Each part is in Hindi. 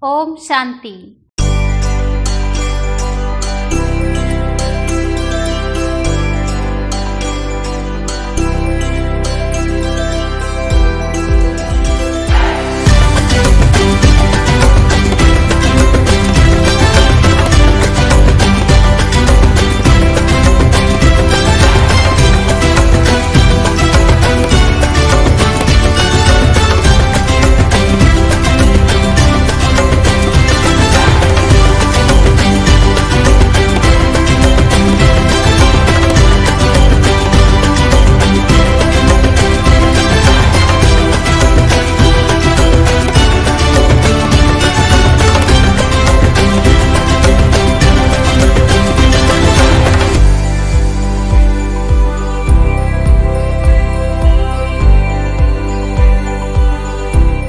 ओम शांति।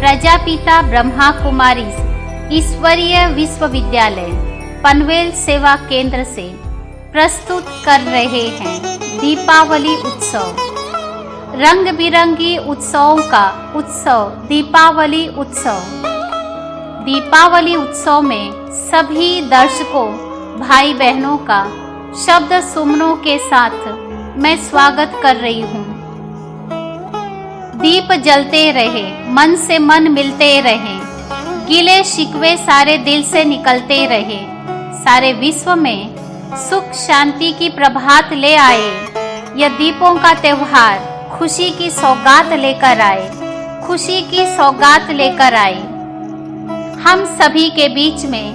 प्रजापिता ब्रह्मा कुमारी ईश्वरीय विश्वविद्यालय पनवेल सेवा केंद्र से प्रस्तुत कर रहे हैं दीपावली उत्सव। रंग बिरंगी उत्सवों का उत्सव दीपावली उत्सव। दीपावली उत्सव में सभी दर्शकों भाई बहनों का शब्द सुमनों के साथ मैं स्वागत कर रही हूँ। दीप जलते रहे, मन से मन मिलते रहे, गिले शिकवे सारे दिल से निकलते रहे, सारे विश्व में सुख शांति की प्रभात ले आए। यह दीपों का त्योहार खुशी की सौगात लेकर आए, खुशी की सौगात लेकर आए। हम सभी के बीच में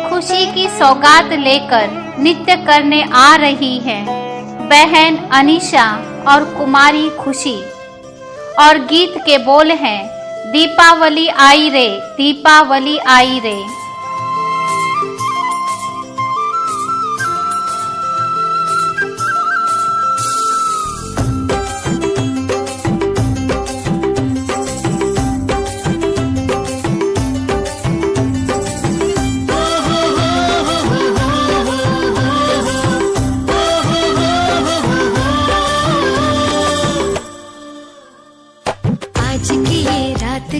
खुशी की सौगात लेकर नृत्य करने आ रही हैं बहन अनीशा और कुमारी खुशी। और गीत के बोल हैं दीपावली आई रे, दीपावली आई रे।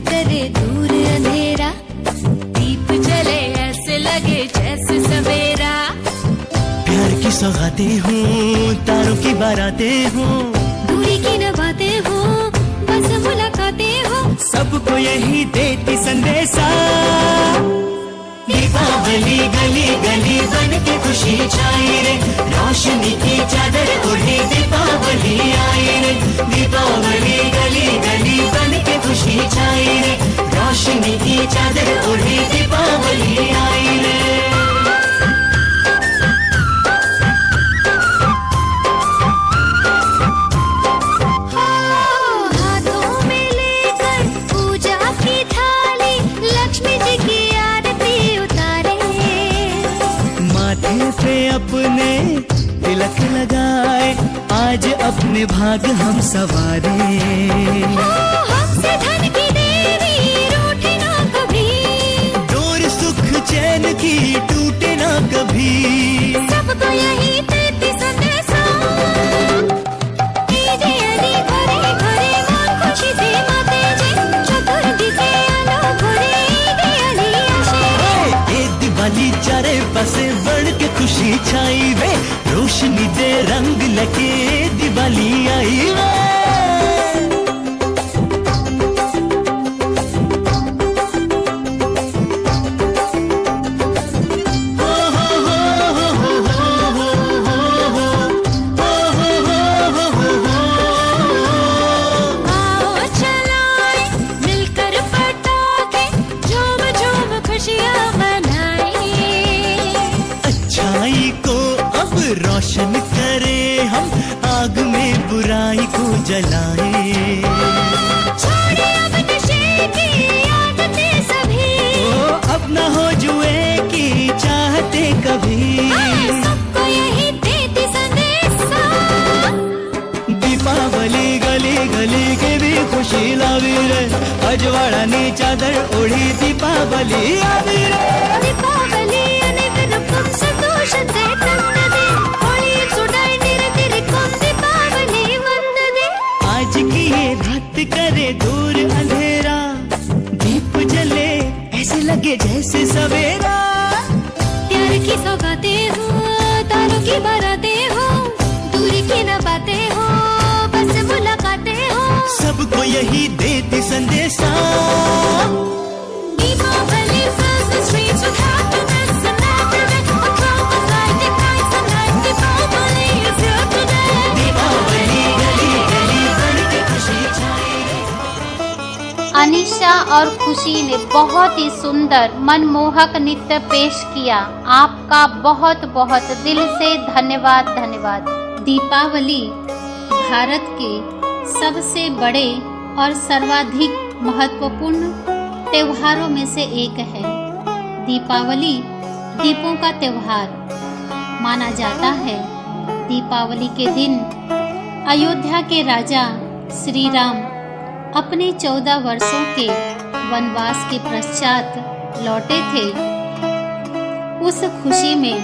करे दूर अंधेरा, दीप जले ऐसे लगे जैसे सवेरा। प्यार की सौगातें हूँ, तारों की बारातें हूँ, दूरी की न बातें हूँ, बस मुलाकातें हूँ, सबको यही देती संदेशा। दीपावली गली गली बन के खुशी छाई रे, रोशनी की चादर ओढ़े दीपावली आई रे। दीपावली गली गली बन के खुशी छाई रे, रोशनी की चादर ओढ़े दीपावली आई रे। पे अपने तिलक लगाए, आज अपने भाग हम सवारे। हमसे धन की देवी रूठे ना कभी, डोर सुख चैन की टूटे ना कभी, सबको यही देती संदेशा। जे अली घरे घरे मन खुशी दे माते जे, चतुर्दिके आलो घरे दे अली आशे। ए दिवाली चारे पासे बढ़ के खुशी छाई वे, रोशनी दे रंग लगे दिवाली आई वे। रोशन करे हम, आग में बुराई को जलाए। छोड़े अब नशे की आदतें सभी, अब न हो जुए की चाहते कभी, सबको यही देती संदेशा। दीपावली गली गली के भी खुशी लावी रे, अजवाड़ा ने चादर ओढ़ी दीपावली आवी रे। दीपावली अनेक रूप संतोष दे तंद दे, होली सुनाई निरतिरी कौन दीपावली वंद दे। आज की ये रात करे दूर अंधेरा, दीप जले ऐसे लगे चमके जैसे सवेरा। प्यार की सौगातें हो, तारों की बारातें हो, दूरी की न बातें हो, बस मुलाकातें हो, सबको यही देती संदेशा। Deepawali fills the streets with happiness and everything. Across the sky, the kites and light. Deepawali is here today. Deepawali गली गली बन के खुशी छाए रे। अनिशा और खुशी ने बहुत ही सुंदर मनमोहक नृत्य पेश किया। आपका बहुत बहुत दिल से धन्यवाद धन्यवाद। दीपावली भारत के सबसे बड़े और सर्वाधिक महत्वपूर्ण त्योहारों में से एक है। दीपावली दीपों का त्योहार माना जाता है। दीपावली के दिन अयोध्या के राजा श्री राम अपने 14 वर्षों के वनवास के पश्चात लौटे थे। उस खुशी में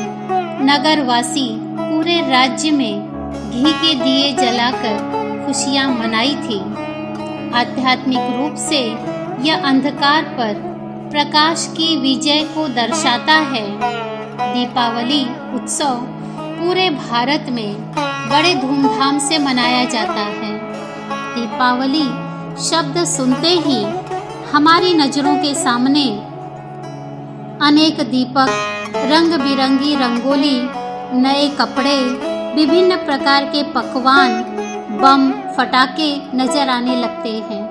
नगरवासी पूरे राज्य में घी के दिए जलाकर खुशियां मनाई थी। आध्यात्मिक रूप से यह अंधकार पर प्रकाश की विजय को दर्शाता है। दीपावली उत्सव पूरे भारत में बड़े धूमधाम से मनाया जाता है। दीपावली शब्द सुनते ही हमारी नजरों के सामने अनेक दीपक, रंग बिरंगी रंगोली, नए कपड़े, विभिन्न प्रकार के पकवान, बम, फटाके नजर आने लगते हैं।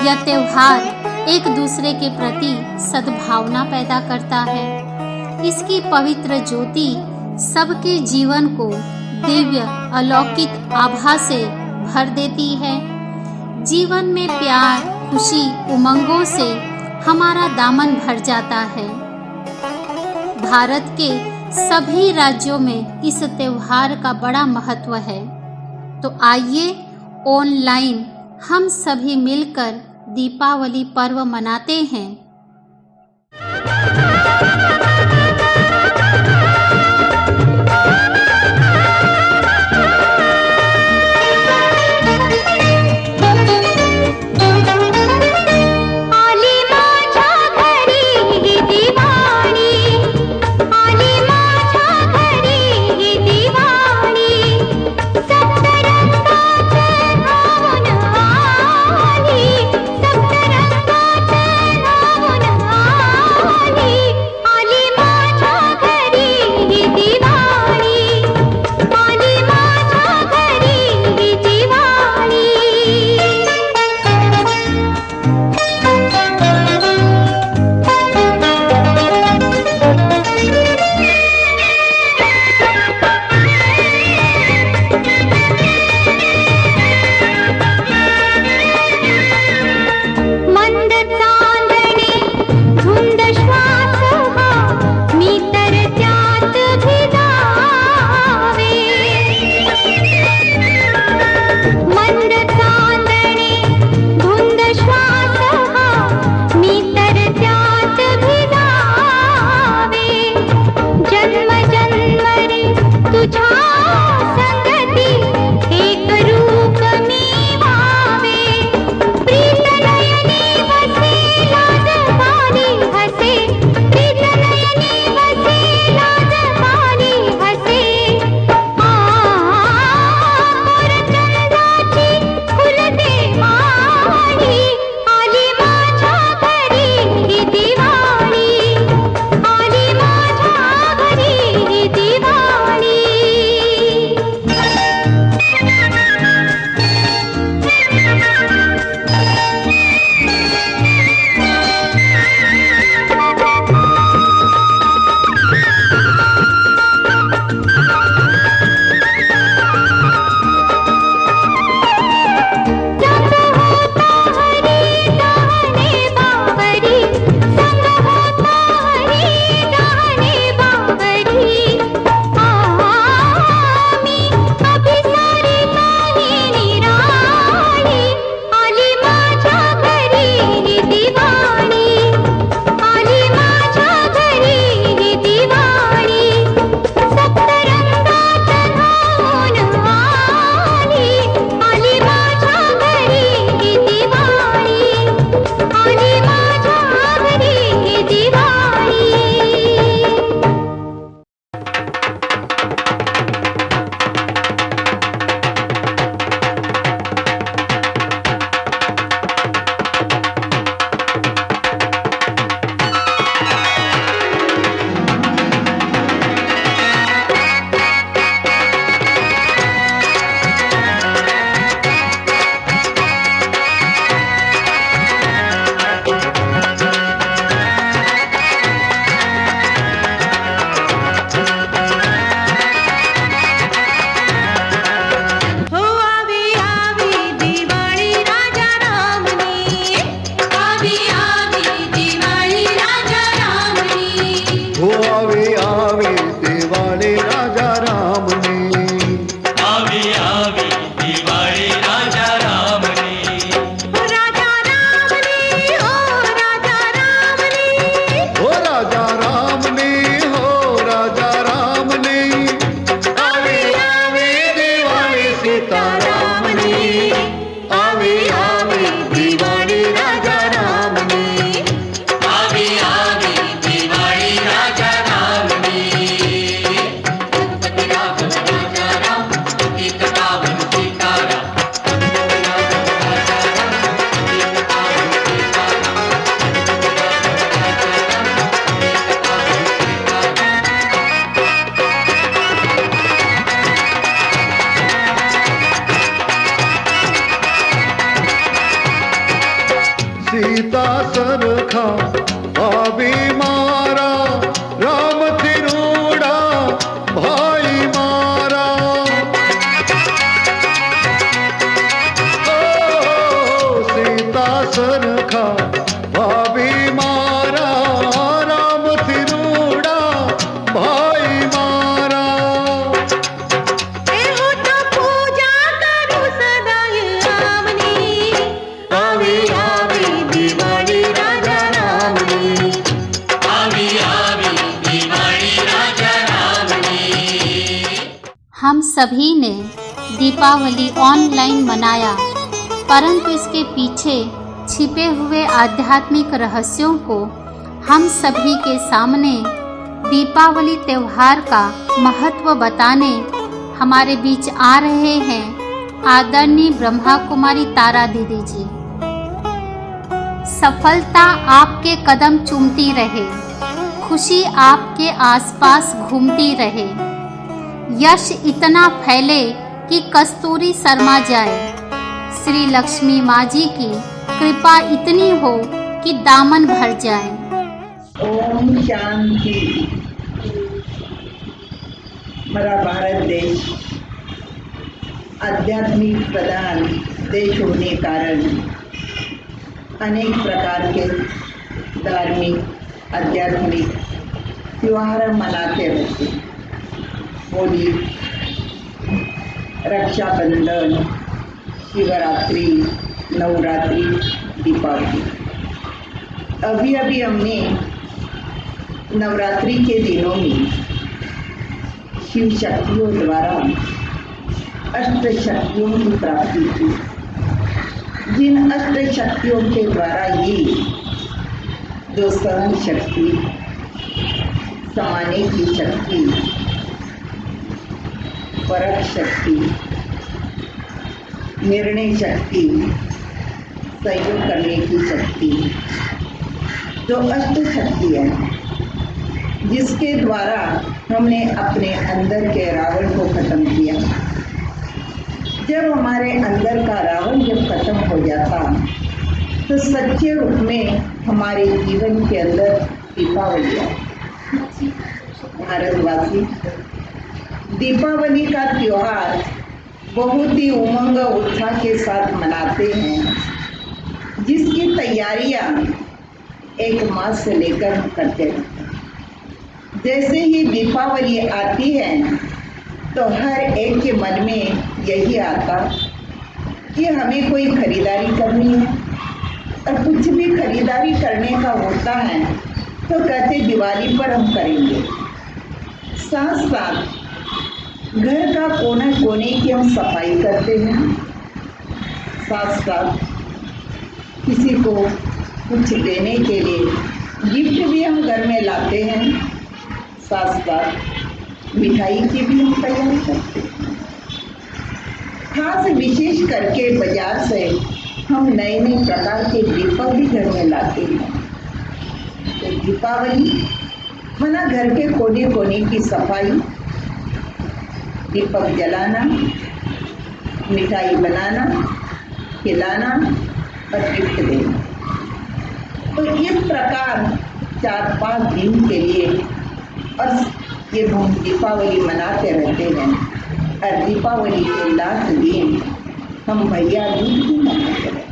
यह त्योहार एक दूसरे के प्रति सद्भावना पैदा करता है। इसकी पवित्र ज्योति सबके जीवन को दिव्य अलौकिक आभा से भर देती है। जीवन में प्यार, खुशी, उमंगों से हमारा दामन भर जाता है। भारत के सभी राज्यों में इस त्योहार का बड़ा महत्व है। तो आइए ऑनलाइन हम सभी मिलकर दीपावली पर्व मनाते हैं। भाभी मारा, राम तिरूड़ा भाई मारा। ओ सीता सरखा भाभी मारा, राम तिरूड़ा भाई मारा। एहो तो पूजा करू सदाय रामनी, आवी आवी दिवाळी राजा रामनी, आवी आवी दिवाळी राजा रामनी। हम सभी ने दीपावली ऑनलाइन मनाया, परंतु इसके पीछे छिपे हुए आध्यात्मिक रहस्यों को हम सभी के सामने दीपावली त्योहार का महत्व बताने हमारे बीच आ रहे हैं आदरणीय ब्रह्मा कुमारी तारा दीदी जी। सफलता आपके कदम चूमती रहे, खुशी आपके आसपास घूमती रहे, यश इतना फैले कि कस्तूरी शर्मा जाए, श्री लक्ष्मी माँ जी की कृपा इतनी हो कि दामन भर जाए। ओम शांति। हमारा भारत देश आध्यात्मिक प्रधान देश होने कारण अनेक प्रकार के धार्मिक आध्यात्मिक त्योहार मनाते रहते हैं। होली, रक्षाबंधन, शिवरात्रि, नवरात्रि, दीपावली। अभी अभी हमने नवरात्रि के दिनों में शिव शक्तियों द्वारा अष्ट शक्तियों की प्राप्ति की। जिन अष्ट शक्तियों के द्वारा ही जो सहन शक्ति, समाने की शक्ति, परख शक्ति, निर्णय शक्ति, सहयोग करने की शक्ति, जो अष्ट शक्ति है, जिसके द्वारा हमने अपने अंदर के रावण को खत्म किया। जब हमारे अंदर का रावण जब खत्म हो जाता तो सच्चे रूप में हमारे जीवन के अंदर दीपावली आती। भारतवासी दीपावली का त्योहार बहुत ही उमंग उत्साह के साथ मनाते हैं, जिसकी तैयारियां एक माह से लेकर हम करते हैं। जैसे ही दीपावली आती है तो हर एक के मन में यही आता कि हमें कोई खरीदारी करनी है, और कुछ भी खरीदारी करने का होता है तो कहते दिवाली पर हम करेंगे। साथ साथ घर का कोने कोने की हम सफाई करते हैं, साथ साथ किसी को कुछ देने के लिए गिफ्ट भी हम घर में लाते हैं, साथ साथ मिठाई की भी हम तैयारी करते हैं। खास विशेष करके बाजार से हम नए नए प्रकार के दीपक भी घर में लाते हैं। तो दीपावली मना घर के कोने कोने की सफाई, दीपक जलाना, मिठाई बनाना, खिलाना और गिफ्ट देना। तो इस प्रकार 4-5 दिन के लिए और ये हम दीपावली मनाते रहते हैं। और दीपावली के लास्ट दिन हम भैया दूज भी मनाते हैं।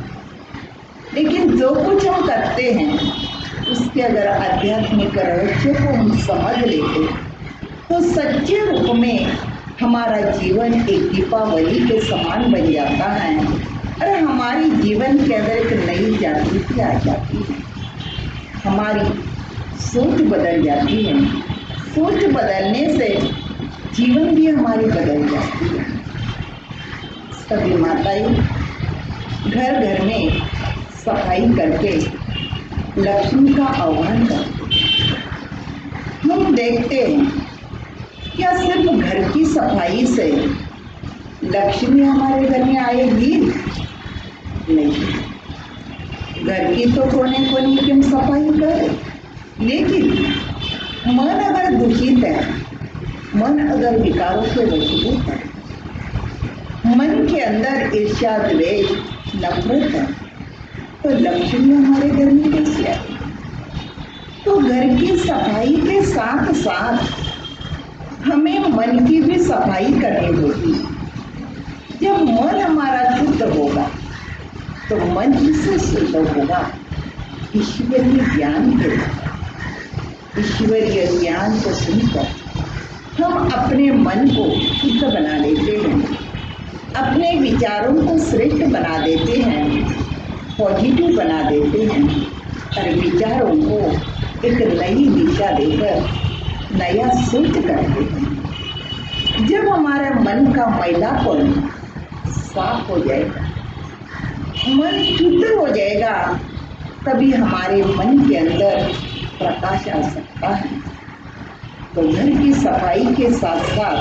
लेकिन जो कुछ हम करते हैं उसके अगर आध्यात्मिक रहस्य को हम समझ लेते तो सच्चे रूप में हमारा जीवन एक दीपावली के समान बन जाता है और हमारी जीवन के अंदर एक नई जागृति आ जाती है। हमारी सोच बदल जाती है। सोच बदलने से जीवन भी हमारी बदल जाती है। सभी माताएं घर घर में सफाई करके लक्ष्मी का आह्वान करते हैं। हम देखते हैं क्या सिर्फ घर की सफाई से लक्ष्मी हमारे घर में आएगी? नहीं, घर की तो कोने कोने की हम सफाई करें, लेकिन मन अगर दूषित है, मन अगर विकारों से वशीभूत है, मन के अंदर ईर्ष्या, द्वेष, नफरत है, तो लक्ष्मी हमारे घर में कैसे आएगी? तो घर की सफाई के साथ साथ हमें मन की भी सफाई करनी होगी। जब मन हमारा शुद्ध होगा तो मन किससे शुद्ध होगा? ईश्वरीय ज्ञान के द्वारा। ईश्वरीय ज्ञान को सुनकर हम अपने मन को शुद्ध बना लेते हैं, अपने विचारों को श्रेष्ठ बना देते हैं, पॉजिटिव बना देते हैं और विचारों को एक नई दिशा देकर नया सोच करते हैं। जब हमारे मन का मैलापन साफ हो जाएगा, मन शुद्ध हो जाएगा, तभी हमारे मन के अंदर प्रकाश आ सकता है। तो घर की सफाई के साथ साथ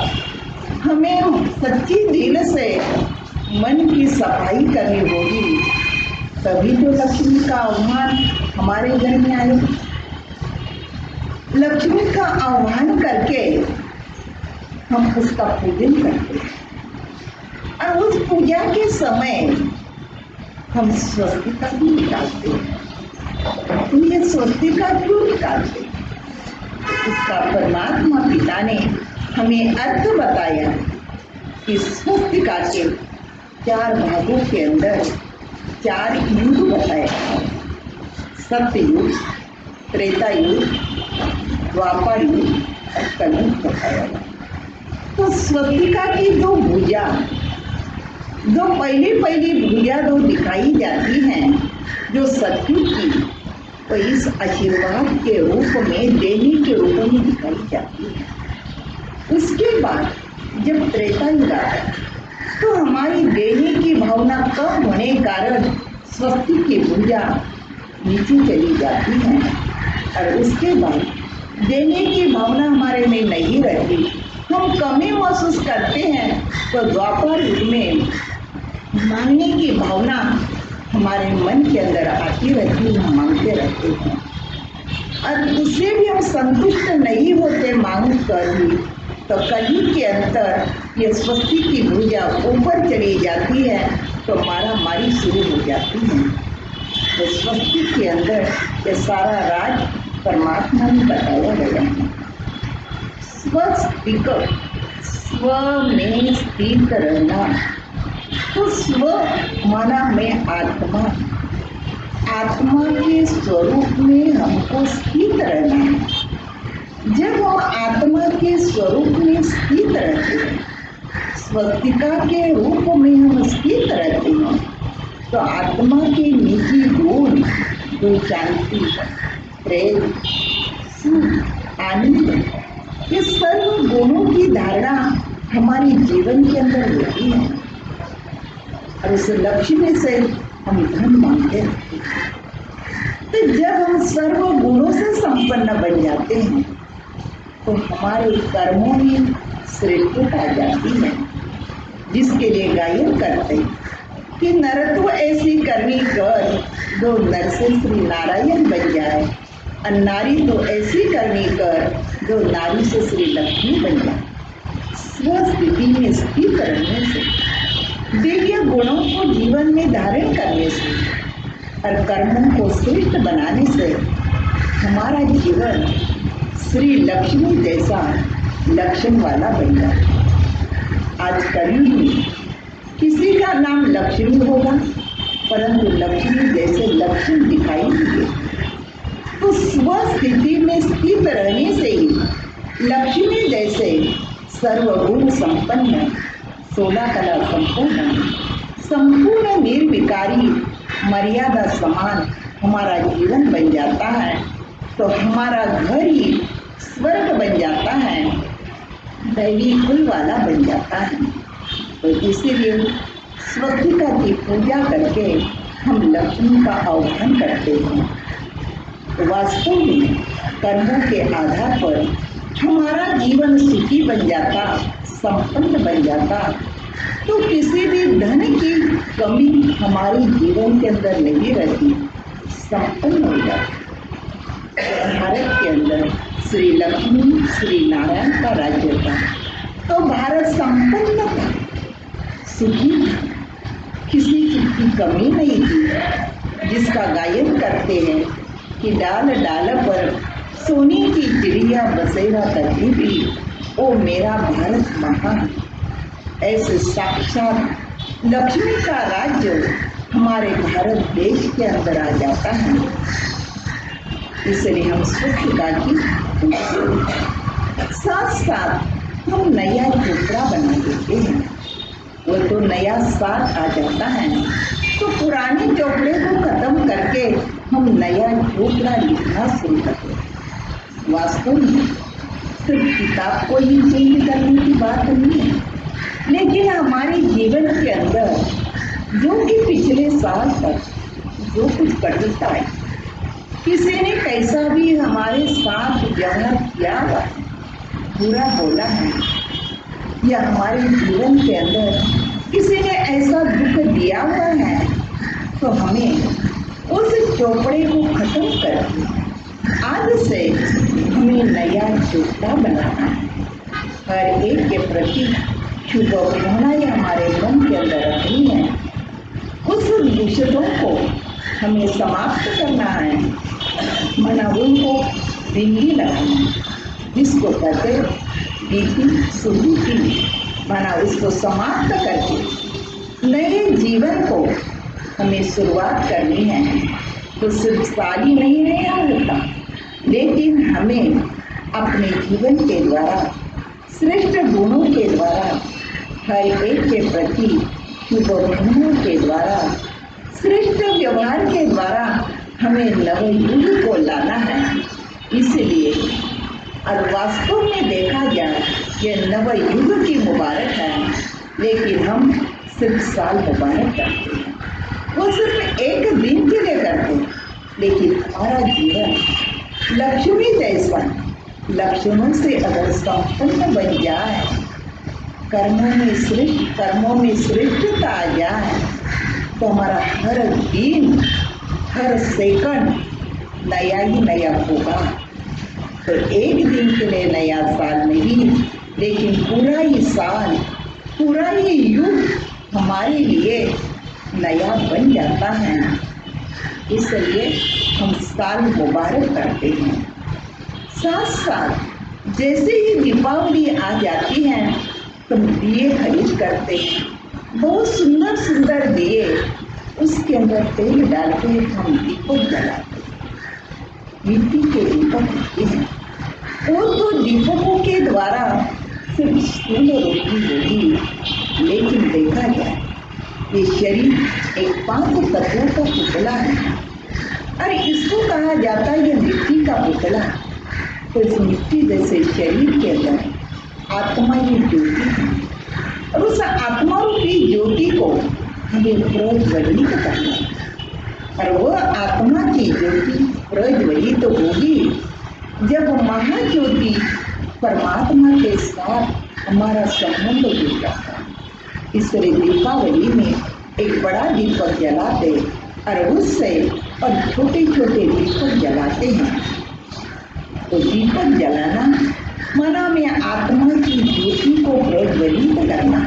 हमें सच्ची दिल से मन की सफाई करनी होगी, तभी तो लक्ष्मी का आह्वान हमारे घर में आएगा। लक्ष्मी का आह्वान करके हम उसका पूजन करते हैं और उस पूजा के समय हम स्वस्तिका भी निकालते हैं। तो ये स्वस्तिका क्यों निकालते हैं? इसका परमात्मा पिता ने हमें अर्थ बताया कि स्वस्तिका के 4 भागों के अंदर 4 युग बताया। सत्ययुग, त्रेता युग, द्वापर युग और कलयुग बताया। तो स्वस्तिका की 2 भुजा, जो पहली भुजा 2 दिखाई जाती हैं, जो सत्ययुग की, तो इस आशीर्वाद के रूप में, देने के रूप में दिखाई जाती है। उसके बाद जब त्रेता युग आता तो हमारी देने की भावना कम होने के कारण स्वस्ति की भुजा नीचे चली जाती है और उसके बाद देने की भावना हमारे में नहीं रहती, हम कमी महसूस करते हैं। तो द्वापर युग में मांगने की भावना हमारे मन के अंदर आती रहती है, हम मांगते रहते हैं और उससे भी हम संतुष्ट नहीं होते मांग कर भी। तो कलयुग के अंतर ये स्वस्ति की भुजा ऊपर चली जाती है तो मारामारी शुरू हो जाती है। तो स्वस्ति के अंदर ये सारा राज परमात्मा ने बताया गया है। स्वस्तिक, स्व में स्थित रहना। तो स्व माना में आत्मा, आत्मा के स्वरूप में हमको स्थित रहना है। जब हम आत्मा के स्वरूप में स्थित रहते हैं, स्वस्तिका के रूप में हम स्थित रहते हैं, तो आत्मा के निजी गुण जो शांति, प्रेम, सुख, आनंद, ये सर्व गुणों की धारणा हमारे जीवन के अंदर होती है और उस लक्ष्मी से हम धन मांगते हैं। तो जब हम सर्व गुणों से संपन्न बन जाते हैं तो हमारे कर्मों में श्रेष्ठता आ जाती है, जिसके लिए गायन करते हैं कि नरत्व ऐसी करनी कर जो नर से श्री नारायण बन जाए और नारी तो ऐसी करनी कर जो नारी से श्री लक्ष्मी बन जाए। स्वस्थिति में स्थित रहने से, दिव्य गुणों को जीवन में धारण करने से और कर्मों को श्रेष्ठ बनाने से हमारा जीवन श्री लक्ष्मी जैसा लक्षण वाला बन जाए। आज कलयुग में किसी का नाम लक्ष्मी होगा परंतु लक्ष्मी जैसे लक्षण दिखाई नहीं देते। तो स्वस्थिति में स्थित रहने से ही लक्ष्मी जैसे सर्वगुण संपन्न, 16 कला संपूर्ण, संपूर्ण निर्विकारी, मर्यादा समान हमारा जीवन बन जाता है। तो हमारा घर ही स्वर्ग बन जाता है, दैवी कुल वाला बन जाता है। तो इसीलिए स्वस्तिका की पूजा करके हम लक्ष्मी का आह्वान करते हैं। तो वास्तव में कर्मों के आधार पर हमारा जीवन सुखी बन जाता, संपन्न बन जाता, तो किसी भी धन की कमी हमारे जीवन के अंदर नहीं रहती, संपन्न हो जाती। भारत के अंदर श्री लक्ष्मी, श्री नारायण का राज्य था, तो भारत संपन्न था, सुखी था, किसी चीज की कमी नहीं थी। जिसका गायन करते हैं कि डाल डाल पर सोने की चिड़िया बसेरा करती भी ओ मेरा भारत महान। ऐसे साक्षात लक्ष्मी का राज्य हमारे भारत देश के अंदर आ जाता है। इसलिए हम स्वच्छता की साथ साथ हम नया झोपड़ा बना देते हैं। वो तो नया साल आ जाता है तो पुराने चोपड़े को खत्म करके हम नया झोपड़ा लिखना शुरू करते हैं। वास्तव में सिर्फ किताब को ही चेंज करने की बात नहीं है, लेकिन हमारे जीवन के अंदर जो कि पिछले साल तक जो कुछ कटुता है, किसी ने कैसा भी हमारे साथ व्यवहार किया हुआ है, बुरा बोला है, या हमारे जीवन के अंदर किसी ने ऐसा दुख दिया हुआ है, तो हमें उस चोपड़े को खत्म करके आज से हमें नया चोपड़ा बनाना है। हर एक के प्रति शुभ भावनाएं हमारे मन के अंदर रखनी है। उस दूषितों को हमें समाप्त करना है, मनावों को बिंदी लगाना है, जिसको कहते बीती सुबीती, माना उसको समाप्त करके नए जीवन को हमें शुरुआत करनी है। तो सिर्फ साल ही नहीं नया होता, लेकिन हमें अपने जीवन के द्वारा श्रेष्ठ गुणों के द्वारा हर एक के प्रति शुभ गुणों के द्वारा श्रेष्ठ व्यवहार के द्वारा हमें नवयुग को लाना है। इसलिए और वास्तव में देखा जाए ये नवयुग की मुबारक है, लेकिन हम सिर्फ साल मुबारक करते हैं। वो सिर्फ एक दिन के लिए करते हैं, लेकिन हमारा जीवन लक्ष्मी जैसा लक्षणों से अगर संपन्न बन जाए, कर्मों में श्रेष्ठता आ जाए, तो हमारा हर दिन हर सेकंड नया ही नया होगा। तो एक दिन के लिए नया साल नहीं, लेकिन पूरा ही साल, पूरा ही युग हमारे लिए नया बन जाता है। इसलिए हम साल मुबारक करते हैं। साथ साथ जैसे ही दीपावली आ जाती है तो दिए खरीद करते हैं, बहुत सुंदर सुंदर दिए, उसके अंदर तेल डाल के हम दीपक जलाते हैं। मिट्टी के दीपक होते हैं, वो तो दीपकों के द्वारा सिर्फ स्थूल रोटी होगी, लेकिन देखा जाए ये शरीर एक 5 तत्वों का पुतला है। अरे इसको कहा जाता है ये मिट्टी का पुतला। तो इस मिट्टी जैसे शरीर के अंदर आत्मा की ज्योति है, और उस आत्मा की ज्योति को हमें प्रज्वलित करना है। और वह आत्मा की ज्योति प्रज्वलित होगी जब महाज्योति परमात्मा के साथ हमारा संबंध जुड़ जाता है। इसलिए दीपावली में एक बड़ा दीपक जलाते और उससे और छोटे छोटे दीपक जलाते हैं। तो दीपक जलाना माना में आत्मा की ज्योति को प्रज्वलित करना।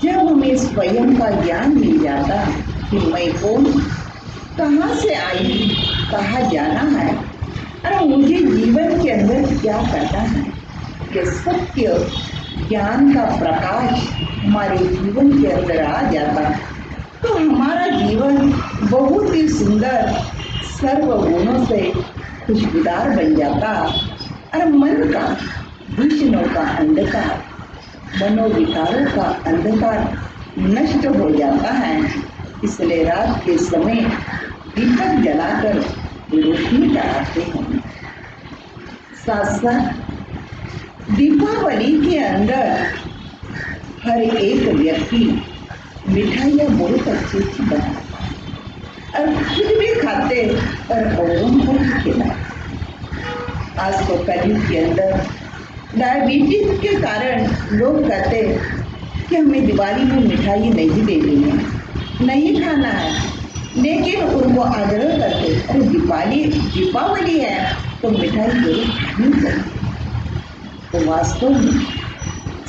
जब हमें स्वयं का ज्ञान मिल जाता है कि मैं कौन, कहाँ से आई, कहाँ जाना है, और मुझे जीवन के अंदर क्या करना है, ये सत्य ज्ञान का प्रकाश हमारे जीवन के अंदर आ जाता, तो हमारा जीवन बहुत ही सुंदर सर्व गुणों से खुशबूदार बन जाता। और मन का विष्णु का अंधकार, मनोविकारों का अंधकार नष्ट हो जाता है। इसलिए रात के समय दीपक जलाकर रोशनी कराते हैं। साथ साथ दीपावली के अंदर हर एक व्यक्ति मिठाइयाँ बहुत अच्छी अच्छी बनाता है और खुद भी खाते और औरों को भी खिलाते। आज तो कलयुग के अंदर डायबिटीज के कारण लोग कहते कि हमें दिवाली में मिठाई नहीं देनी है, नहीं खाना है, लेकिन उनको आग्रह करते अरे दीपावली है तो मिठाई जरूर खानी चाहिए। तो वास्तव में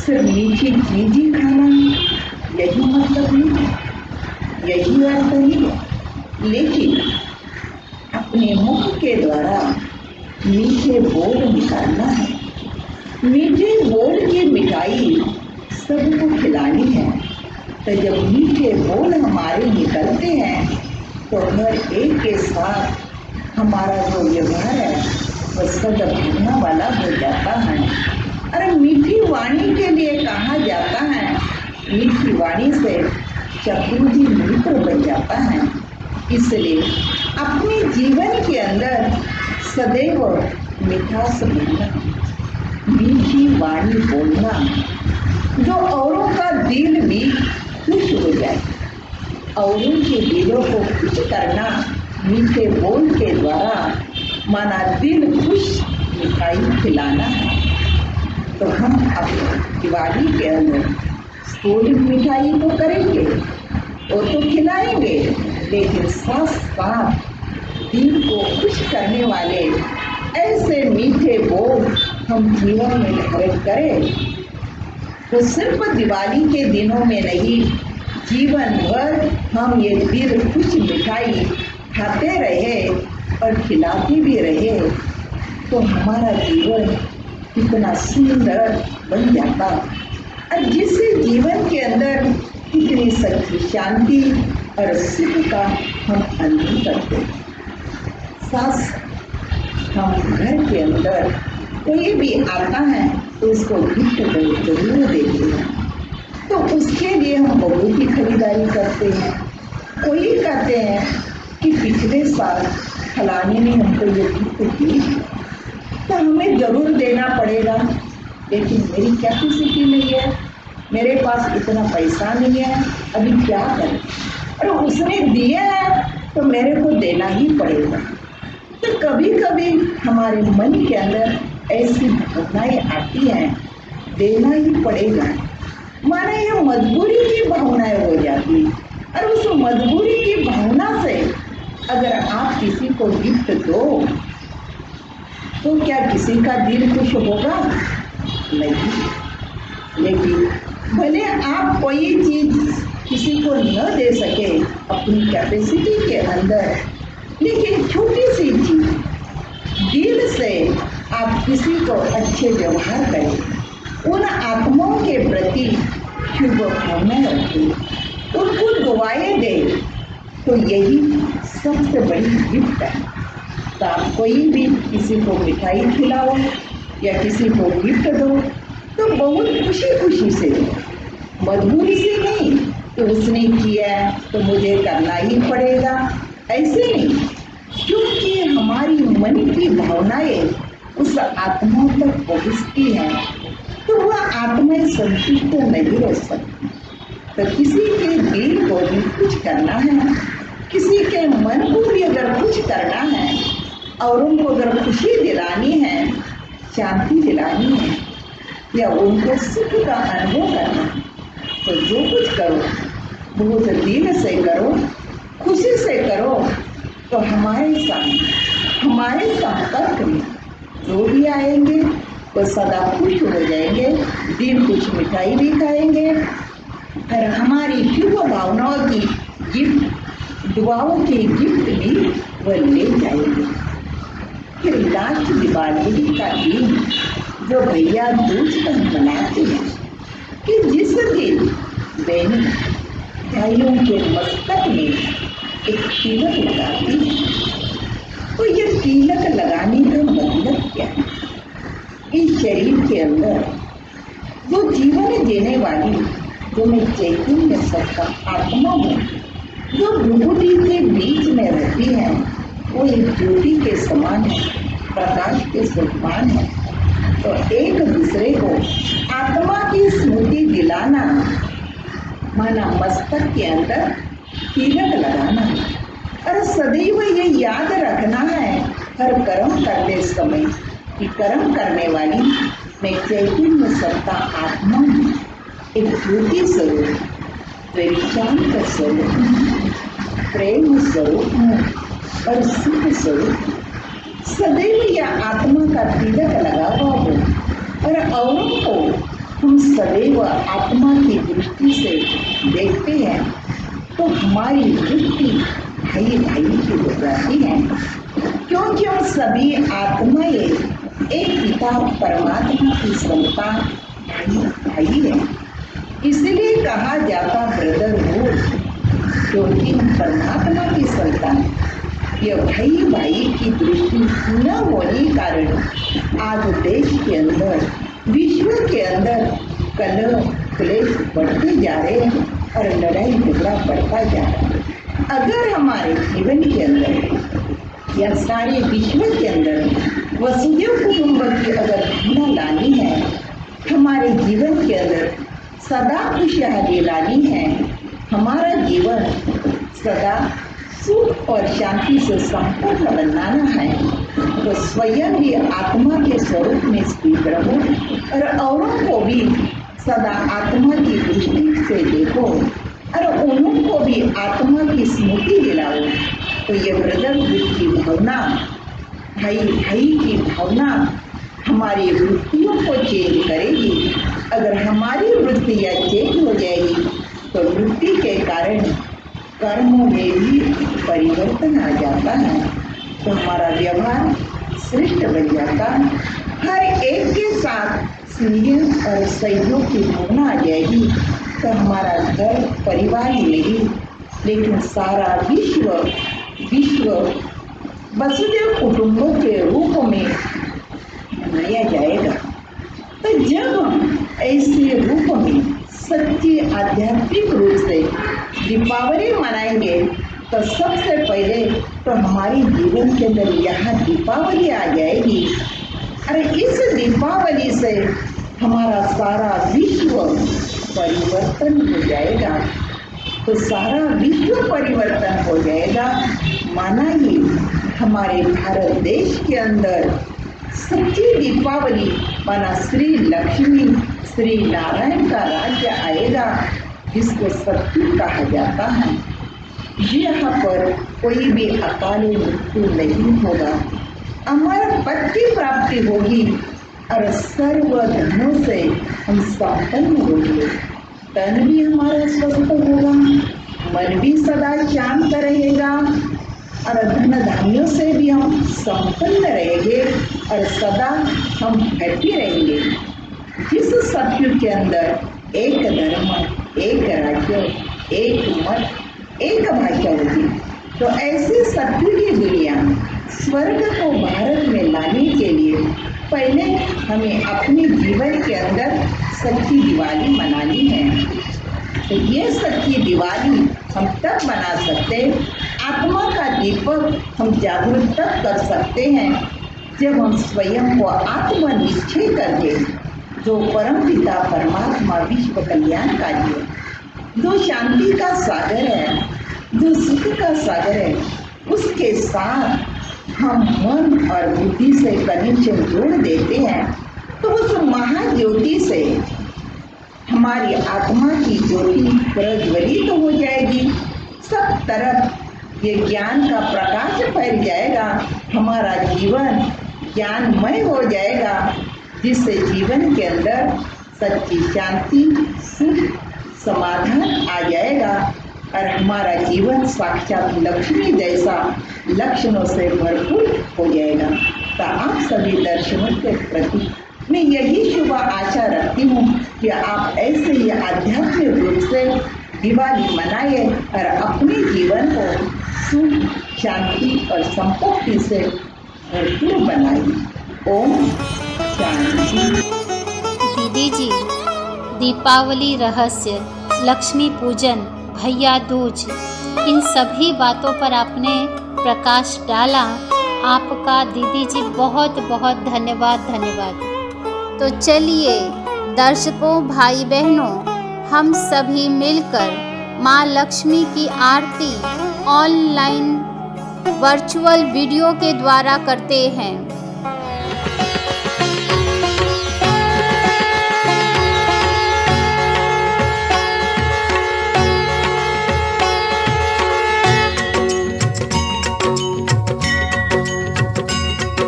सिर्फ मीठी चीज ही खाना यही मतलब नहीं है, यही अर्थ नहीं है, लेकिन अपने मुख के द्वारा मीठे बोल निकालना है। मीठे बोल की मिठाई सबको खिलानी है। तो जब मीठे बोल हमारे निकलते हैं तो हर एक के साथ हमारा जो व्यवहार है वह सद्भावना वाला हो जाता है। अरे मीठी वाणी के लिए कहा जाता है, मीठी वाणी से चतुर्थी मित्र बन जाता है। इसलिए अपने जीवन के अंदर सदैव मिठास भरना, मीठी वाणी बोलना, जो औरों का दिल भी खुश हो जाए। औरों के दिलों को खुश करना मीठे बोल के द्वारा, माना दिल खुश मिठाई खिलाना है। तो हम अब दिवाली के अंदर थोड़ी मिठाई तो करेंगे, वो तो खिलाएंगे, लेकिन साथ साथ दिल को खुश करने वाले ऐसे मीठे बोल हम जीवन में धारण करें। तो सिर्फ दिवाली के दिनों में नहीं, जीवन भर हम ये दिल खुश मिठाई खाते रहे और खिलाते भी रहे तो हमारा जीवन कितना सुंदर बन जाता। और जिससे जीवन के अंदर कितनी सच्ची शांति और सुख का हम अनुभव करते। सास हम घर के अंदर कोई भी आता है तो उसको गिफ्ट जरूर देते हैं। तो उसके लिए हम बहुत ही खरीदारी करते हैं। कोई कहते हैं कि पिछले साल फलाने ने हमको ये गिफ्ट दी तो हमें ज़रूर देना पड़ेगा, लेकिन मेरी कैपेसिटी नहीं है, मेरे पास इतना पैसा नहीं है, अभी क्या करें। और उसने दिया है तो मेरे को देना ही पड़ेगा। तो कभी कभी हमारे मन के अंदर ऐसी भावनाएं आती हैं, देना ही पड़ेगा, माना यह मजबूरी की भावनाएं हो जाती। और उस मजबूरी की भावना से अगर आप किसी को गिफ्ट दो तो क्या किसी का दिल खुश होगा? नहीं। लेकिन भले आप कोई चीज किसी को न दे सके अपनी कैपेसिटी के अंदर, लेकिन छोटी सी चीज दिल से आप किसी को अच्छे व्यवहार करें, उन आत्माओं के प्रति शुभ भावनाएं रखें, उनको दुआएं दें, तो यही सबसे बड़ी गिफ्ट है। तो आप कोई भी किसी को मिठाई खिलाओ या किसी को गिफ्ट दो तो बहुत खुशी खुशी से दो, मजबूरी से नहीं तो उसने किया है तो मुझे करना ही पड़ेगा, ऐसे नहीं। क्योंकि हमारी मन की भावनाएं उस आत्मा तक पहुँचती हैं तो वह आत्माएं संतुष्ट नहीं रह सकती। तो किसी के दिल को भी कुछ करना है, किसी के मन को भी अगर कुछ करना है और उनको अगर खुशी दिलानी है, शांति दिलानी है या उनको सुख का अनुभव करना है, तो जो कुछ करो बहुत दिल से करो, खुशी से करो। तो हमारे संपर्क में जो भी आएंगे वो सदा खुश हो जाएंगे, दिल कुछ मिठाई भी खाएंगे और हमारी शुभ भावनाओं की गिफ्ट, दुआओं की गिफ्ट भी वह ले जाएंगे। फिर लास्ट दिवाली का दिन जो भैया दूज पर मनाते हैं कि जिस दिन बहनें भाइयों के मस्तक में एक तिलक लगाती है, तो ये तिलक लगाने का मतलब क्या है? इस शरीर के अंदर जो जीवन देने वाली, जो मैं चैतन्य सत्ता आत्मा हूँ, जो विभूति के बीच में रहती है, वो एक ज्योति के समान है, प्रकाश के समान है। तो एक दूसरे को आत्मा की स्मृति दिलाना, माना मस्तक के अंदर तिलक लगाना और सदैव ये याद रखना है हर कर्म करते समय कि कर्म करने वाली मैं चैतन्य सत्ता आत्मा हूँ, एक ज्योति स्वरूप, शांत स्वरूप, प्रेम स्वरूप हूँ और सुख स्वरूप। सदैव यह आत्मा का तिलक लगा हुआ हो और औरों को हम सदैव आत्मा की दृष्टि से देखते हैं तो हमारी दृष्टि भाई भाई की हो जाती है। क्योंकि हम सभी आत्माएं एक पिता परमात्मा की संतान भाई है। इसलिए कहा जाता ब्रदरहुड, क्योंकि हम परमात्मा की संतान। यह भाई भाई की दृष्टि न होने कारण आज देश के अंदर, विश्व के अंदर कलह क्लेश बढ़ते जा रहे हैं और लड़ाई झगड़ा बढ़ता जा रहा है। अगर हमारे जीवन के अंदर या सारे विश्व के अंदर वसुदेव कुटुंबक की अगर भावना लानी है, हमारे जीवन के अंदर सदा खुशहाली लानी है, हमारा जीवन सदा सुख और शांति से संपन्न बनाना है, तो स्वयं भी आत्मा के स्वरूप में स्थित रहो और औरों को भी सदा आत्मा की दृष्टि से देखो और उनको भी आत्मा की स्मृति दिलाओ। तो ये ब्रदरहुड की भावना, भाई भाई की भावना हमारी वृत्तियों को चेंज करेगी। अगर हमारी वृत्तियाँ चेंज हो जाएगी तो वृत्ति के कारण कर्मों में भी परिवर्तन आ जाता है, तो हमारा व्यवहार श्रेष्ठ बन जाता है। हर एक के साथ स्नेह और सहयोग की भावना आ जाएगी, तो हमारा घर परिवार ही नहीं लेकिन सारा विश्व वसुदेव कुटुंब के रूप में मनाया जाएगा। तो जब हम ऐसे रूप में सच्ची आध्यात्मिक रूप से दीपावली मनाएंगे, तो सबसे पहले तो हमारे जीवन के अंदर यहाँ दीपावली आ जाएगी और इस दीपावली से हमारा सारा विश्व परिवर्तन हो जाएगा। तो सारा विश्व परिवर्तन हो जाएगा। माना ही हमारे भारत देश के अंदर सच्ची दीपावली माना श्री लक्ष्मी श्री नारायण का राज्य आएगा, जिसको सत्य कहा जाता है। यहाँ पर कोई भी अकाल मृत्यु नहीं होगा, अमर पद की प्राप्ति होगी और सर्व धनों से हम संपन्न होंगे। तन भी हमारा स्वस्थ होगा, मन भी सदा शांत रहेगा और धन धान्यों से भी हम संपन्न रहेंगे और सदा हम हैप्पी रहेंगे। जिस सत्य के अंदर एक धर्म, एक राज्य, एक मत, एक भाषा होगी, तो ऐसे सत्य की दुनिया स्वर्ग को भारत में लाने के लिए पहले हमें अपने जीवन के अंदर सच्ची दिवाली मनानी है। तो ये सच्ची दिवाली हम तब मना सकते हैं, आत्मा का दीपक हम जागरूक तब कर सकते हैं जब हम स्वयं को आत्मा निश्चय करके, जो परम पिता परमात्मा विश्व कल्याणकारी है, जो शांति का सागर है, जो सुख का सागर है, उसके साथ हम मन और बुद्धि से कनेक्शन जोड़ देते हैं, तो उस महाज्योति से हमारी आत्मा की ज्योति प्रज्वलित हो जाएगी। सब तरफ ये ज्ञान का प्रकाश फैल जाएगा, हमारा जीवन ज्ञानमय हो जाएगा, जिससे जीवन के अंदर सच्ची शांति, सुख, समाधान आ जाएगा और हमारा जीवन साक्षात लक्ष्मी जैसा लक्षणों से भरपूर हो जाएगा। तो आप सभी दर्शकों के प्रति मैं यही शुभ आशा रखती हूँ कि आप ऐसे ही आध्यात्मिक रूप से दिवाली मनाए और अपने जीवन को सुख, शांति और संपत्ति से भरपूर बनाए। ओम शांति। दीदी जी, दीपावली रहस्य, लक्ष्मी पूजन, भैया दूज, इन सभी बातों पर आपने प्रकाश डाला। आपका दीदी जी बहुत बहुत धन्यवाद। तो चलिए दर्शकों, भाई बहनों, हम सभी मिलकर माँ लक्ष्मी की आरती ऑनलाइन वर्चुअल वीडियो के द्वारा करते हैं।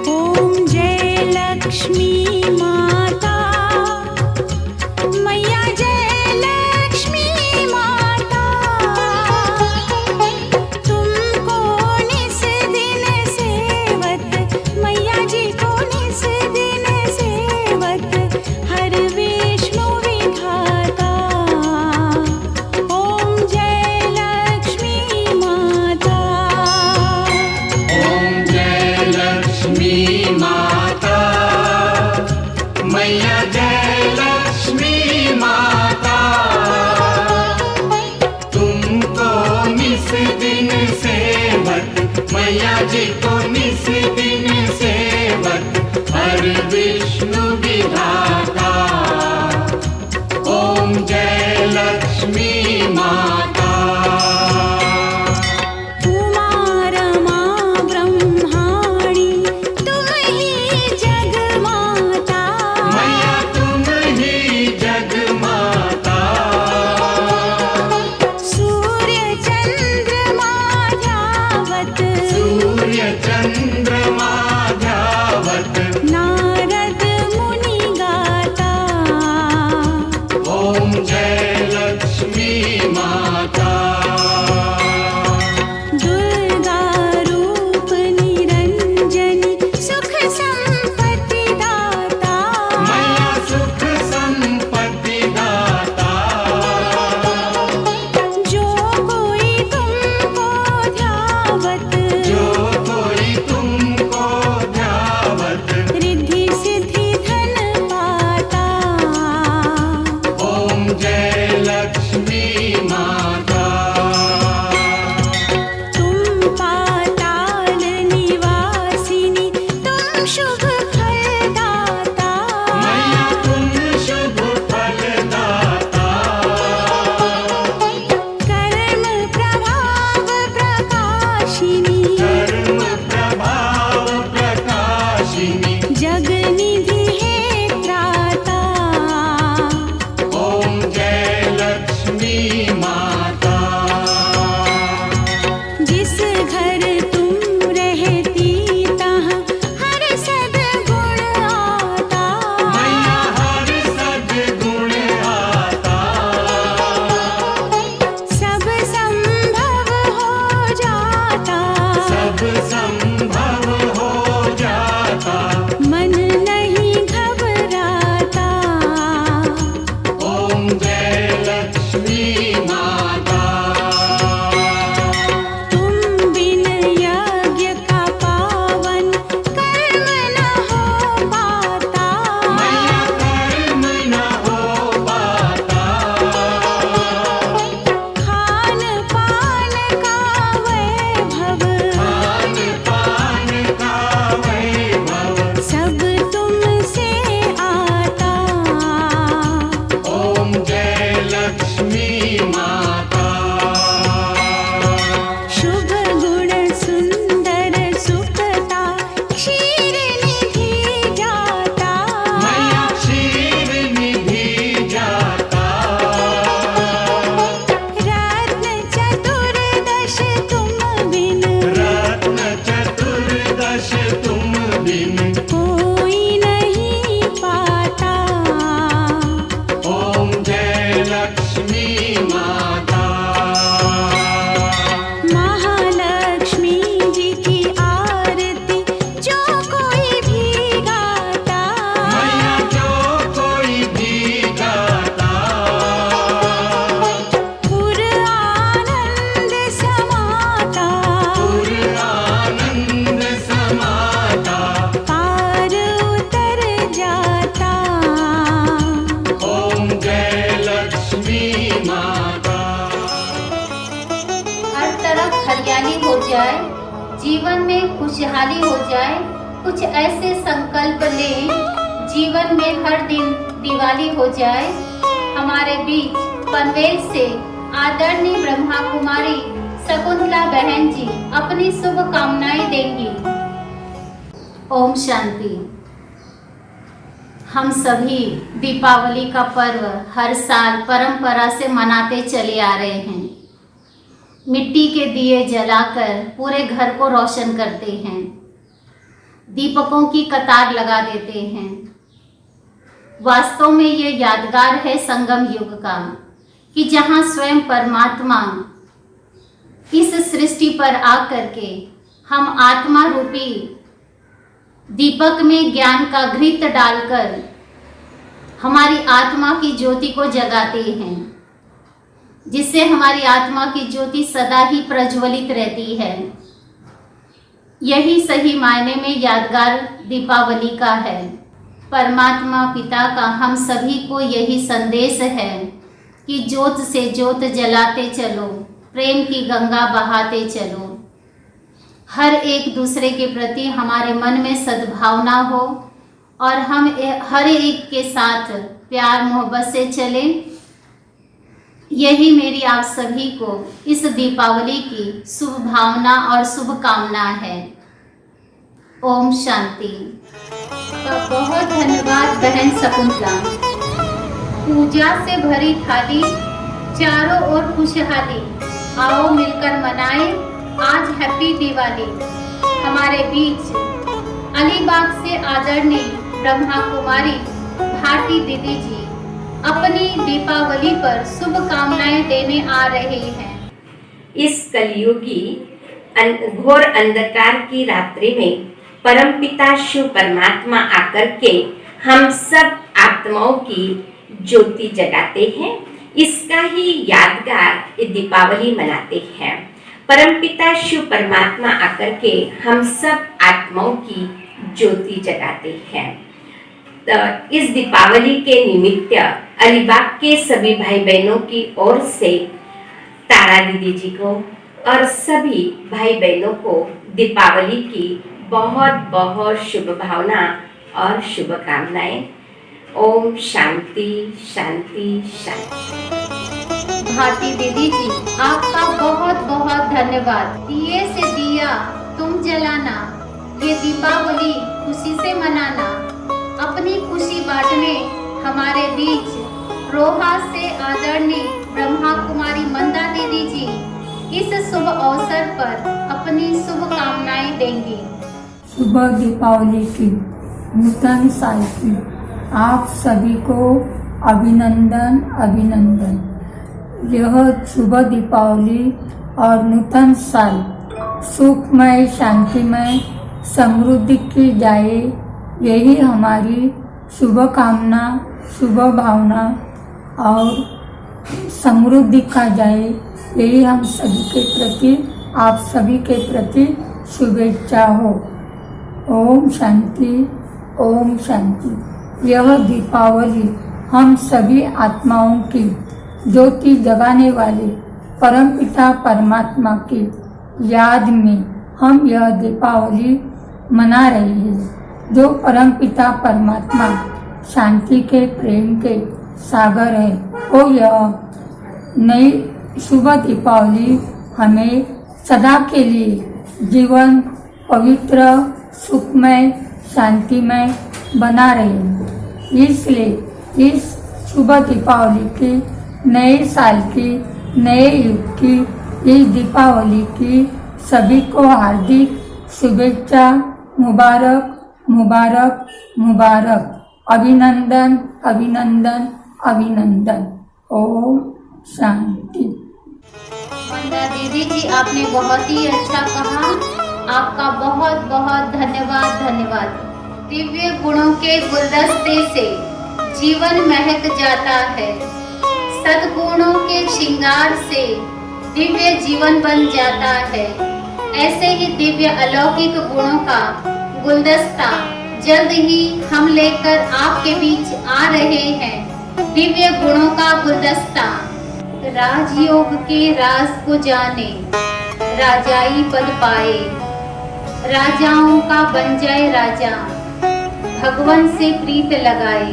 ओम जय लक्ष्मी माता, मैया जय लक्ष्मी माता, तुमको निस दिन सेवत विष्णु विधाता, ओम जय लक्ष्मी माता। उमा रमा ब्रह्माणी तुम ही जगमाता, मैया तुम ही जगमाता। सूर्य चंद्रमा ध्यावत, सूर्य चंद्रमा ध्यावत, नारद मुनि गाता, ओम जय लक्ष्मी माता। दुर्गा रूप निरंजनी सुख संपत्ति दाता, मैया सुख संपत्ति दाता। जो कोई तुमको ध्यावत, जो कोई तुमको ध्यावत, रिद्धि सिद्धि धन पाता, ओम जय लक्ष्मी माता। तुम पाताल निवासिनी तुम शुभ फलदाता, मैया तुम शुभ फलदाता। कर्म प्रभाव प्रकाशिनी, कर्म प्रभाव प्रकाशिनी, जगनिधि हे त्राता, ओम जय लक्ष्मी माता। जिस घर तुम रहती तहाँ हर सद्गुण आता, मैया हर सद्गुण आता। सब संभव हो जाता, सब संभव हो जाता, मन नहीं घबराता, ओम जय लक्ष्मी माता। तुम बिन यज्ञ का पावन कर्म न हो पाता, मैया कर्म न हो पाता। खान पान का वैभव खान पान का वैभव, सब तुमसे आता, ओम जय लक्ष्मी माता। शुभ गुण सुंदर सुखता क्षीर निधि जाता, मैया क्षीर निधि जाता। रत्न चतुर्दश तुम बिन रत्न चतुर्दश तुम बिन, कोई नहीं पाता, ओम जय लक्ष्मी माता। महालक्ष्मी जी की आरती जो कोई भी गाता, मैया जो कोई भी गाता, पुर आनंद समाता, पुर आनंद समाता, पार उतर जाता, ओम जय लक्ष्मी माता। हर तरफ हरियाली हो जाए, जीवन में खुशहाली हो जाए। कुछ ऐसे संकल्प लें, जीवन में हर दिन दिवाली हो जाए। हमारे बीच पनवेल से आदरणीय ब्रह्मा कुमारी शकुंतला बहन जी अपनी शुभकामनाएं देंगी। ओम शांति। हम सभी दीपावली का पर्व हर साल परंपरा से मनाते चले आ रहे हैं। मिट्टी के दिए जलाकर पूरे घर को रोशन करते हैं, दीपकों की कतार लगा देते हैं। वास्तव में ये यादगार है संगम युग का, कि जहाँ स्वयं परमात्मा इस सृष्टि पर आकर के हम आत्मा रूपी दीपक में ज्ञान का घृत डालकर हमारी आत्मा की ज्योति को जगाते हैं, जिससे हमारी आत्मा की ज्योति सदा ही प्रज्वलित रहती है। यही सही मायने में यादगार दीपावली का है। परमात्मा पिता का हम सभी को यही संदेश है कि ज्योत से ज्योत जलाते चलो, प्रेम की गंगा बहाते चलो। हर एक दूसरे के प्रति हमारे मन में सद्भावना हो और हम हर एक के साथ प्यार मोहब्बत से चलें। यही मेरी आप सभी को इस दीपावली की शुभ भावना और शुभकामना है। ओम शांति। बहुत धन्यवाद बहन शकुंतला। पूजा से भरी थाली, चारों ओर खुशहाली। आओ मिलकर मनाएं आज हैप्पी दिवाली। हमारे बीच अलीबाग से आदरणीय ब्रह्मा कुमारी भारती दीदी जी अपनी दीपावली पर शुभकामनाएं देने आ रहे हैं। इस कलयुगी घोर अंधकार की रात्रि में परमपिता शिव परमात्मा आकर के हम सब आत्माओं की ज्योति जगाते हैं। इसका ही यादगार दीपावली मनाते हैं। परमपिता शिव परमात्मा आकर के हम सब आत्माओं की ज्योति जगाते हैं। तो इस दीपावली के निमित्त अलीबाग के सभी भाई बहनों की ओर से तारा दीदी जी को और सभी भाई बहनों को दीपावली की बहुत बहुत शुभ भावना और शुभकामनाएं। ओम शांति शांति शांति। भारती दीदी जी आपका बहुत बहुत धन्यवाद। दिए से दिया तुम जलाना, ये दीपावली खुशी से मनाना। अपनी खुशी बांटने हमारे बीच रोहा से आदरणीय ब्रह्मा कुमारी मंदा दीदी जी इस शुभ अवसर पर अपनी शुभकामनाएं देंगी। शुभ दीपावली की नूतन साल की आप सभी को अभिनंदन अभिनंदन। यह शुभ दीपावली और नूतन साल सुखमय शांतिमय समृद्धि की जाए, यही हमारी शुभ कामना शुभ भावना और समृद्धि का जाए, यही हम सभी के प्रति आप सभी के प्रति शुभेच्छा हो। ओम शांति ओम शांति। यह दीपावली हम सभी आत्माओं की ज्योति जगाने वाले परमपिता परमात्मा की याद में हम यह दीपावली मना रहे हैं। जो परमपिता परमात्मा शांति के प्रेम के सागर है, वो यह नई शुभ दीपावली हमें सदा के लिए जीवन पवित्र सुखमय शांतिमय बना रहे हैं। इसलिए इस शुभ दीपावली की नए साल की नए युग की इस दीपावली की सभी को हार्दिक शुभेच्छा। मुबारक मुबारक मुबारक। अभिनंदन अभिनंदन अभिनंदन। ओम शांति। मंदा दीदी जी आपने बहुत ही अच्छा कहा। आपका बहुत बहुत धन्यवाद धन्यवाद। दिव्य गुणों के गुलदस्ते से जीवन महक जाता है। सद्गुणों के श्रृंगार से दिव्य जीवन बन जाता है। ऐसे ही दिव्य अलौकिक गुणों का गुलदस्ता जल्द ही हम लेकर आपके बीच आ रहे हैं। दिव्य गुणों का गुलदस्ता। राजयोग के राज को जाने, राजाई पद पाए, राजाओं का बन जाए राजा, भगवान से प्रीत लगाए।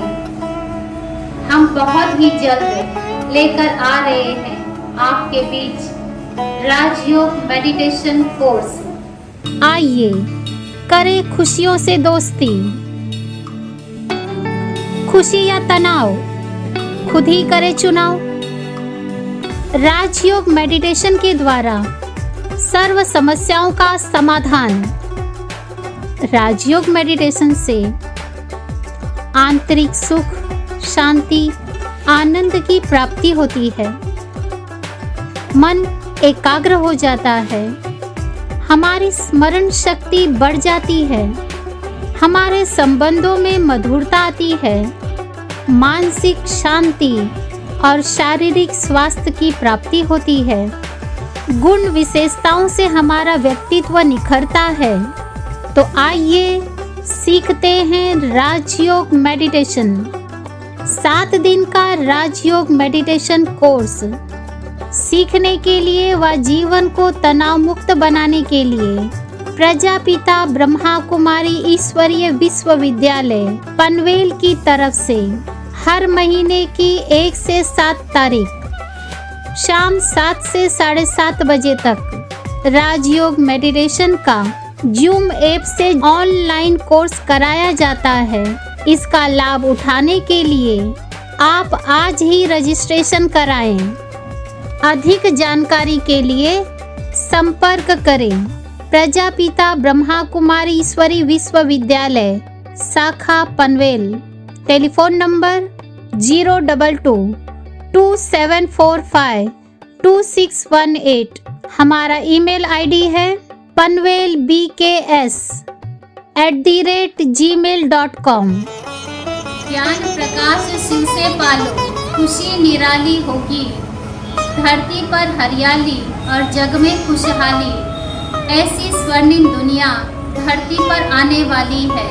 हम बहुत ही जल्द लेकर आ रहे हैं आपके बीच राजयोग मेडिटेशन कोर्स। आइए करें खुशियों से दोस्ती। खुशी या तनाव खुद ही करें चुनाव। राजयोग मेडिटेशन के द्वारा सर्व समस्याओं का समाधान। राजयोग मेडिटेशन से आंतरिक सुख शांति आनंद की प्राप्ति होती है। मन एकाग्र हो जाता है। हमारी स्मरण शक्ति बढ़ जाती है। हमारे संबंधों में मधुरता आती है। मानसिक शांति और शारीरिक स्वास्थ्य की प्राप्ति होती है। गुण विशेषताओं से हमारा व्यक्तित्व निखरता है। तो आइए सीखते हैं राजयोग मेडिटेशन। 7 दिन का राजयोग मेडिटेशन कोर्स सीखने के लिए व जीवन को तनाव मुक्त बनाने के लिए प्रजापिता ब्रह्मा कुमारी ईश्वरीय विश्वविद्यालय पनवेल की तरफ से हर महीने की 1 से 7 तारीख शाम 7 से 7:30 बजे तक राजयोग मेडिटेशन का जूम ऐप से ऑनलाइन कोर्स कराया जाता है। इसका लाभ उठाने के लिए आप आज ही रजिस्ट्रेशन कराएं। अधिक जानकारी के लिए संपर्क करें प्रजापिता ब्रह्मा कुमारी ईश्वरी विश्वविद्यालय शाखा पनवेल। Telephone number 02227452618। हमारा ईमेल आईडी है panvelbks@gmail.com। ज्ञान प्रकाश शिव से पालो, खुशी निराली होगी। धरती पर हरियाली और जग में खुशहाली, ऐसी स्वर्णिम दुनिया धरती पर आने वाली है।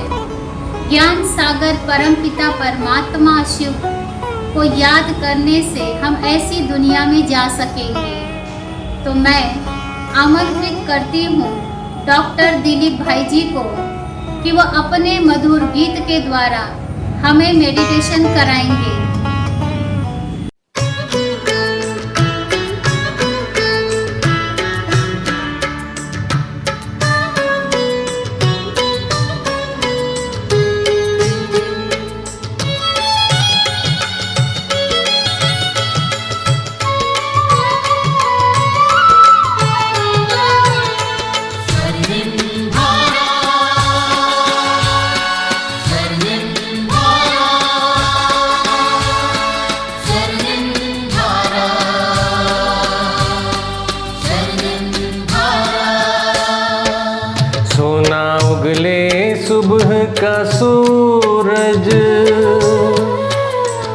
ज्ञान सागर परमपिता परमात्मा शिव को याद करने से हम ऐसी दुनिया में जा सकेंगे। तो मैं आमंत्रित करती हूँ डॉक्टर दिलीप भाई जी को कि वो अपने मधुर गीत के द्वारा हमें मेडिटेशन कराएंगे। सुबह का सूरज,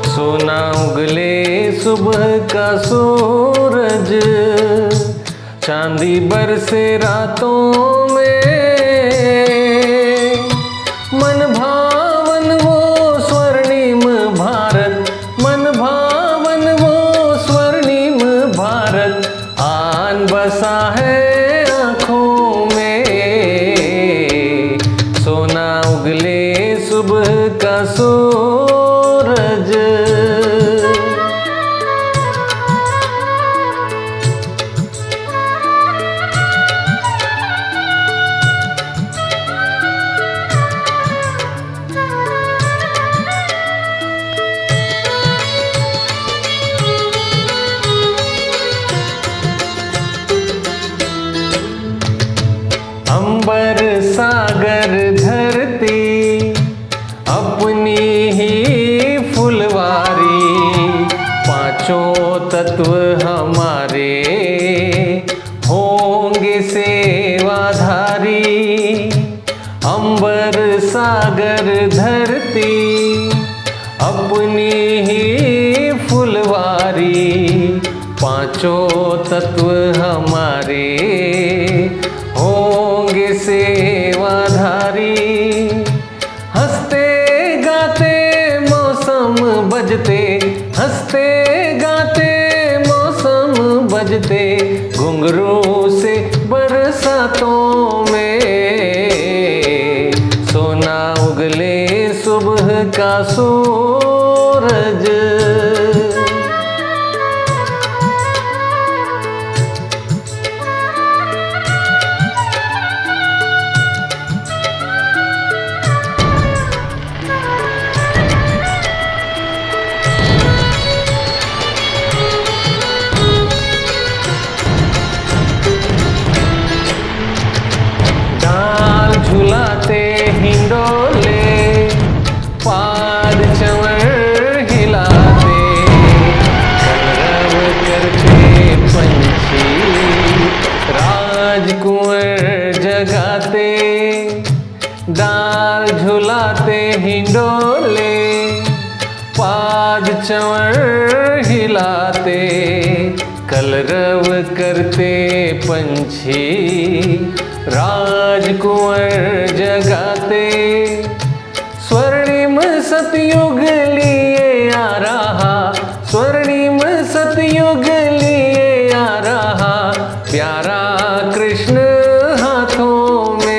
सोना उगले सुबह का सूरज, चांदी बरसे रातों में, मन भावन वो स्वर्णिम भारत, मन भावन वो स्वर्णिम भारत, आन बसा है आँखों में, सोना उगले सुबह का सूरज। अंबर सागर धरती अपनी ही फुलवारी, पांचों तत्व हमारे होंगे सेवाधारी। अंबर सागर धरती अपनी ही फुलवारी, पांचों तत्व हमारे होंगे सेवाधारी। हंसते गाते मौसम बजते, हंसते गाते मौसम बजते, घुंघरू से बरसातों में, सोना उगले सुबह का सूरज। झुलाते हिंडोले, पाद चंवर हिलाते, कलरव करते पंछी, राजकुंवर जगाते। डाल झुलाते हिंडोले, पाद चंवर हिलाते, कलरव करते पंछी, राजकुंवर जगाते। स्वर्णिम सतयुग लिए आ रहा, स्वर्णिम सतयुग लिए आ रहा, प्यारा कृष्ण हाथों में,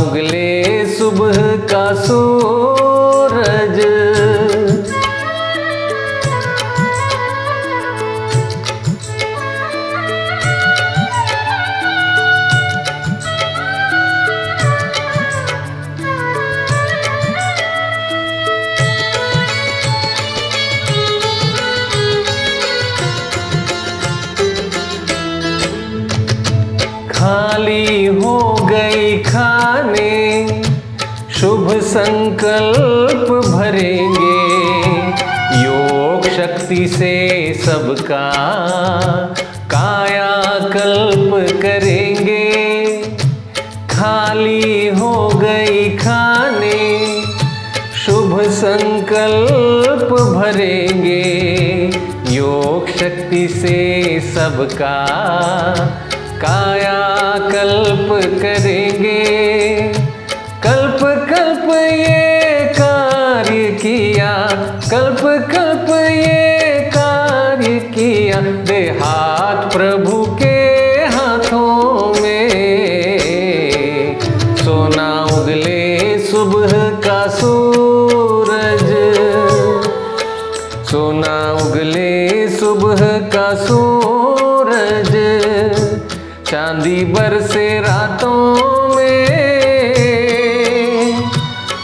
उगले सुबह का सूरज। खाली हो गई खाने, शुभ संकल्प भरेंगे, योग शक्ति से सबका कायाकल्प करेंगे। खाली हो गई खाने, शुभ संकल्प भरेंगे, योग शक्ति से सबका कायाकल्प करेंगे। कल्प कल्प ये कार्य किया, कल्प कल्प ये कार्य किया, दे हाथ प्रभु के हाथों में। सोना उगले सुबह का सूरज, सोना उगले सुबह का सूरज, चांदी बरसे रातों में।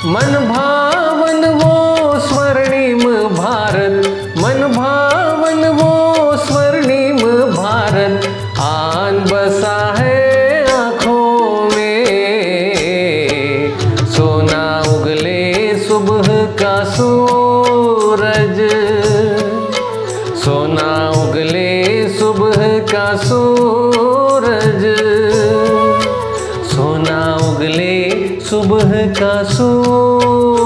मन भावन वो स्वर्णिम भारत, मन भावन वो स्वर्णिम भारत, आन बसा है आँखों में। सोना उगले सुबह का सूरज, सोना उगले सुबह का सूरज, सोना उगले सुबह का सूरज।